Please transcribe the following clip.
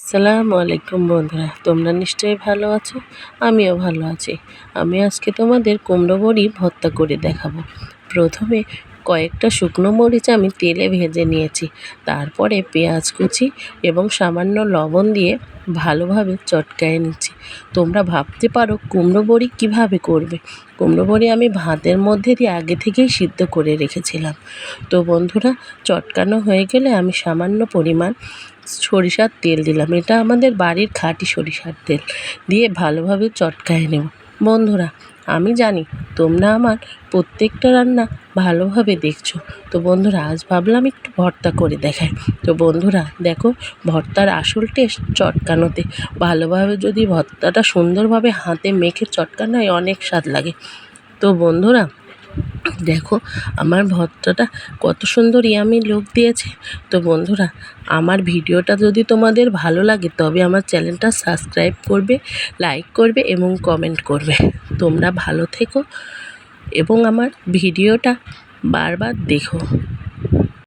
আসসালামু আলাইকুম বন্ধুরা, তোমরা নিশ্চয়ই ভালো আছো। আমিও ভালো আছি। আমি আজকে তোমাদের কুমড়ো বড়ি ভর্তা করে দেখাবো। প্রথমে কয়েকটা শুকনো মরিচ আমি তেলে ভেজে নিয়েছি। তারপরে পেঁয়াজ কুচি এবং সামান্য লবণ দিয়ে ভালোভাবে চটকায়ে নিচ্ছি। তোমরা ভাবতে পারো কুমড়ো বড়ি কীভাবে করবে। কুমড়ো বড়ি আমি ভাতের মধ্যে দিয়ে আগে থেকেই সিদ্ধ করে রেখেছিলাম। তো বন্ধুরা, চটকানো হয়ে গেলে আমি সামান্য পরিমাণ সরিষার তেল দিলাম। এটা আমাদের বাড়ির খাঁটি সরিষার তেল দিয়ে ভালোভাবে চটকায়ে নেব। বন্ধুরা, আমি জানি তোমরা আমার প্রত্যেকটা রান্না ভালোভাবে দেখছো। তো বন্ধুরা, আজ ভাবলাম একটু ভর্তা করে দেখাই। তো বন্ধুরা দেখো, ভর্তার আসল টেস্ট চটকানোতে। ভালোভাবে যদি ভর্তাটা সুন্দরভাবে হাতে মেখে চটকানো হয়, অনেক স্বাদ লাগে। তো বন্ধুরা দেখো, আমার ভর্তাটা কত সুন্দর ইয়ামি লুক দিয়েছে। তো বন্ধুরা, আমার ভিডিওটা যদি তোমাদের ভালো লাগে তবে আমার চ্যানেলটা সাবস্ক্রাইব করবে, লাইক করবে এবং কমেন্ট করবে। তোমরা ভালো থেকো এবং আমার ভিডিওটা বারবার দেখো।